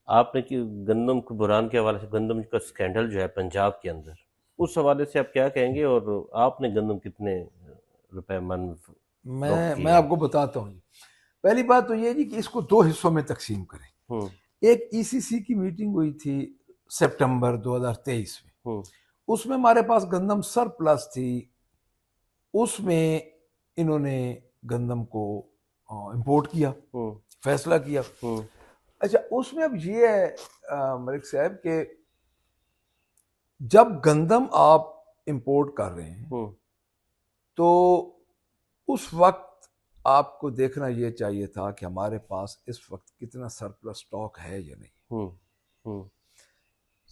आपने कि गंदम के बुरान के हवाले से गंदम का स्कैंडल जो है पंजाब के अंदर, उस हवाले से आप क्या कहेंगे, और आपने गंदम कितने रुपए मन फरोख्त मैं किए हैं? आपको बताता हूँ। पहली बात तो ये जी कि इसको दो हिस्सों में तकसीम करें। हम्म। एक ईसीसी की मीटिंग हुई थी सितंबर 2023 में, हम्म। उसमें हमारे पास गंदम सरप्लस थी। उसमें इन्होंने गंदम को इंपोर्ट किया, हम्म। फैसला किया। हम्म। अच्छा, उसमें अब ये है मलिक साहब कि जब गंदम आप इंपोर्ट कर रहे हैं हम्म। तो उस वक्त आपको देखना ये चाहिए था कि हमारे पास इस वक्त कितना सरप्लस स्टॉक है या नहीं। हम्म। हम्म।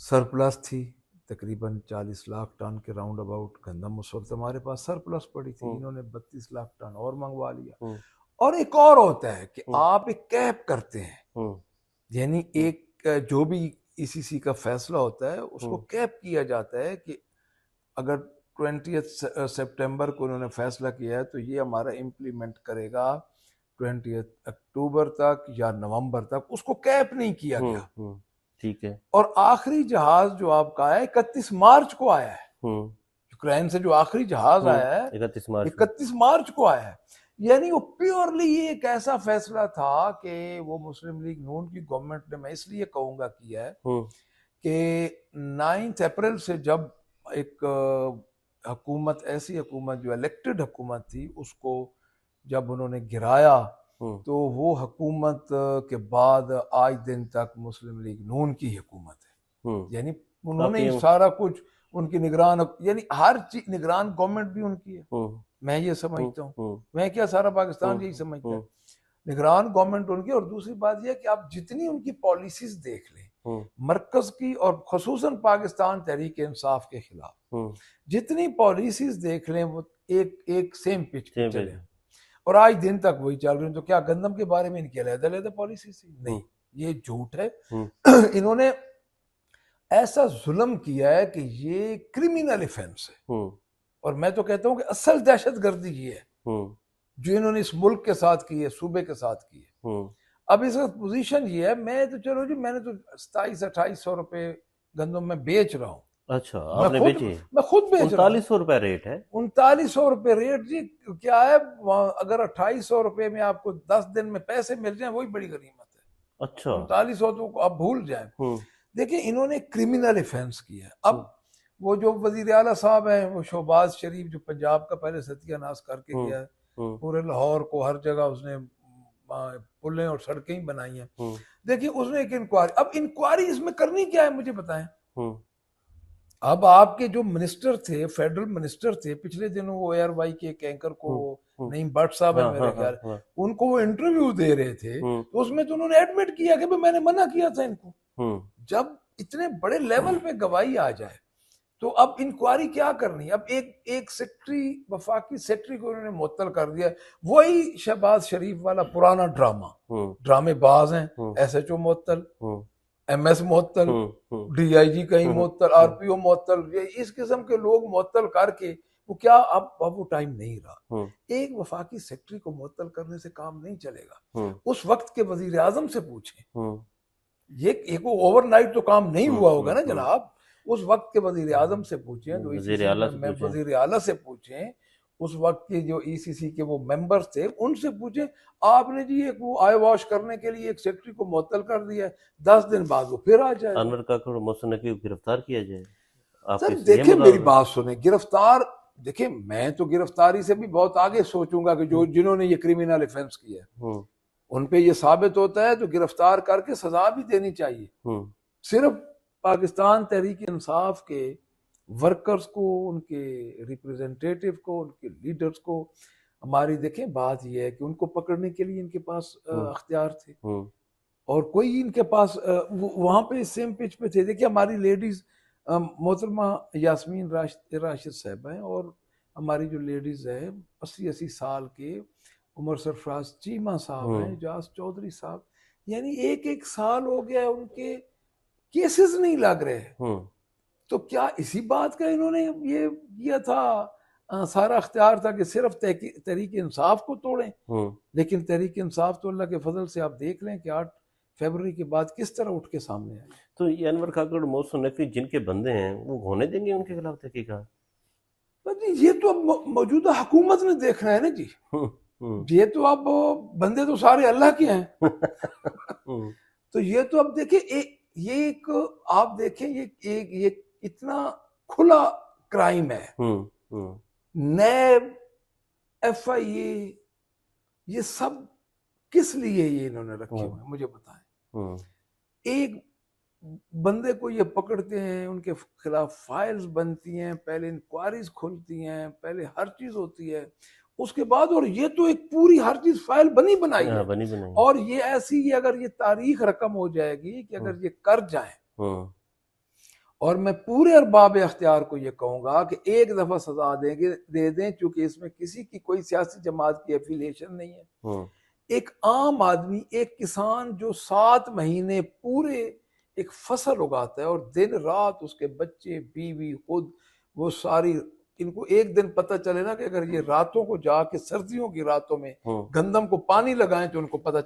सरप्लस थी तकरीबन 40 लाख टन के राउंड अबाउट गंदम उस वक्त हमारे पास सरप्लस पड़ी थी। हम्म। इन्होंने 32 लाख टन और मंगवा लिया। हम्म। और एक और होता है कि हम्म। आप एक कैप करते हैं, हम्म। यानी हम्म। एक जो भी ईसीसी का फैसला होता है उसको हम्म। कैप किया जाता है कि अगर 20 सितंबर को उन्होंने फैसला किया है तो ये हमारा इम्प्लीमेंट करेगा 20 अक्टूबर तक या नवंबर तक। उसको कैप नहीं किया गया। ठीक है। और आखिरी जहाज जो आपका आया 31 मार्च को आया है। हम्म। यूक्रेन से जो आखिरी जहाज आया है 31 मार्च को। 31 मार्च को आया है। यानी वो प्योरली ये एक ऐसा फैसला था कि वो मुस्लिम लीग नून की गवर्नमेंट ने, मैं इसलिए कहूंगा, किया है हम्म। कि 9 अप्रैल से जब एक हुकूमत, ऐसी हुकूमत जो इलेक्टेड हुकूमत थी, उसको जब उन्होंने गिराया हम्म। तो वो हुकूमत के बाद आज दिन तक मुस्लिम लीग नून की हुकूमत है। हम्म। यानी उन्होंने काफी ही सारा कुछ, उनकी निगरान, यानी हर चीज निगरान गवर्नमेंट भी उनकी है। हम्म। मैं ये हम्म। समझता हूँ, हम्म। मैं क्या सारा पाकिस्तान यही हम्म। समझता है, हम्म। निगरान गवर्नमेंट उनकी। और दूसरी बात यह कि आप जितनी उनकी पॉलिसीज देख लें हम्म। मरकज की, और खसूसन पाकिस्तान तहरीक इंसाफ के खिलाफ हम्म। जितनी पॉलिसीज देख लें, वो एक एक सेम पिच पे सेम चले पेज। हैं और आज दिन तक वही चल रही है। तो क्या गंदम के बारे में इनकी अलग-अलग पॉलिसी थी? नहीं, हम्म। ये झूठ है। हम्म। इन्होंने ऐसा जुल्म किया है कि ये क्रिमिनल ऑफेंस है। हम्म। और मैं तो कहता हूं कि असल दहशतगर्दी ये है हम्म। जो इन्होंने इस मुल्क के साथ की है, सूबे के साथ की है। हम्म। अब इसका पोजीशन ये है, मैं तो चलो जी, मैंने तो 2700-2800 रुपए गंदम में बेच रहा हूँ। अच्छा, मैं आपने खुद बेचे? मैं खुद बेच रहा हूँ। 3900 रुपये रेट है? 3900 रुपये रेट जी। क्या है, अगर 2800 रुपये में आपको 10 दिन में पैसे मिल जाए वही बड़ी गनीमत है। अच्छा। 3900 तो आप भूल जाए। हम्म। देखिए, इन्होंने क्रिमिनल ऑफेंस किया है। हम्म। अब वो जो वजीर आला साहब हैं, वो शहबाज शरीफ, जो पंजाब का पहले सत्यानाश करके हम्म। गया है, हम्म। पूरे लाहौर को हर जगह उसने पुलें और सड़कें ही बनाई हैं। हम्म। देखिए, उसने एक इंक्वायरी, अब इंक्वायरी इसमें करनी क्या है मुझे बताएं। हम्म। अब आपके जो मिनिस्टर थे, फेडरल मिनिस्टर थे, पिछले दिनों वो एयर वाई के एक एंकर को, हम्म। हम्म। नईम भट्ट साहब है हाँ हाँ मेरे हाँ ख्याल, हाँ। उनको वो इंटरव्यू दे रहे थे, हम्म। तो उसमें तो उन्होंने एडमिट किया कि भाई मैंने मना किया था इनको। हम्म। जब इतने बड़े लेवल पे गवाही आ जाए तो अब इंक्वायरी क्या करनी है? अब एक एक सेक्रेटरी, वफाकी सेक्रेटरी को उन्होंने मुअत्तल कर दिया। वही शहबाज शरीफ वाला पुराना ड्रामा, हम्म। ड्रामेबाज हैं। हम्म। एसएचओ मुअत्तल, हम्म। एमएस मुअत्तल, हम्म। हम्म। डीआईजी कहीं हम्म। मुअत्तल, आरपीओ मुअत्तल, ये इस किस्म के लोग मुअत्तल करके वो क्या, अब वो टाइम नहीं रहा। हम्म। एक वफाकी सेक्रेटरी को मुअत्तल करने से काम नहीं चलेगा। हम्म। उस वक्त के वजीर आजम से पूछें। हम्म। ये एक ओवरनाइट तो काम नहीं हुआ होगा ना हम्म। जनाब। उस वक्त के वजीर आजम से पूछें, तो वजीर ईसीसी आला से में पूछें। वजीर आला से पूछें, उस वक्त के जो ईसीसी के वो मेंबर्स थे उनसे पूछें। आपने जी एक वो आई वॉश करने के लिए एक सेक्रेटरी को मुअत्तल कर दिया है, 10 दिन बाद वो फिर आ जाएगा। अनवर काकड़ और मोहसिन नकवी को गिरफ्तार किया जाए, आपके सर ये देखिए, मेरी मुतालबा है? बात सुने, गिरफ्तार, देखिए मैं तो गिरफ्तारी से भी बहुत आगे सोचूंगा कि जो हम्म। जिन्होंने ये क्रिमिनल ऑफेंस किया है हम्म। उन पे ये साबित होता है तो गिरफ्तार करके सजा भी देनी चाहिए। हम्म। सिर्फ पाकिस्तान तहरीक इंसाफ के वर्कर्स को, उनके रिप्रेजेंटेटिव को, उनके लीडर्स को, हमारी देखें बात यह है कि उनको पकड़ने के लिए इनके पास हम्म। अख्तियार थे हम्म। और कोई इनके पास वहां पे सेम पिच पे थे। देखिए, हमारी लेडीज मोहतरमा यास्मीन राशिद साहब हैं, और हमारी जो लेडीज है 80-80 साल के उमर सरफराज चीमा साहब हम्म। हैं, जास चौधरी साहब, यानी एक एक साल हो गया है, उनके केसेस नहीं लग रहे। हम्म। तो क्या इसी बात का इन्होंने ये किया था? सारा अख्तियार था कि सिर्फ तहरीक इंसाफ को तोड़ें। हम्म। लेकिन तहरीक इंसाफ तो अल्लाह के फजल से आप देख लें कि 8 फरवरी के बाद किस तरह उठ के सामने आए। तो ये अनवर काकड़, मोहसिन नकवी जिनके बंदे हैं, वो होने देंगे उनके खिलाफ तहकीकात? पर जी ये तो अब मौजूदा हुकूमत ने देखना है ना जी। ये तो अब बंदे तो सारे अल्लाह के हैं। तो ये तो अब देखिए ये एक आप देखें ये इतना खुला क्राइम है। नैब, FIA, ये सब किस लिए ये इन्होंने रखे हुए हैं मुझे बताएं। एक बंदे को ये पकड़ते हैं, उनके खिलाफ फाइल्स बनती हैं, पहले इंक्वायरीज खुलती हैं, पहले हर चीज होती है, उसके बाद, और ये तो एक पूरी हर चीज फाइल बनी बनाई है। और ये ऐसी अगर ये तारीख रकम हो जाएगी कि अगर ये कर जाए, और मैं पूरे अरबाब अख्तियार को ये कहूंगा कि एक दफा सजा दे दें, क्योंकि इसमें किसी की कोई सियासी जमात की एफिलिएशन नहीं है। एक आम आदमी, एक किसान जो 7 महीने पूरे एक फसल उगाता है, और दिन रात उसके बच्चे, बीवी, खुद, वो सारी, इनको एक दिन पता चले ना कि अगर ये रातों को जाके सर्दियों की रातों में गंदम को पानी लगाएं तो उनको पता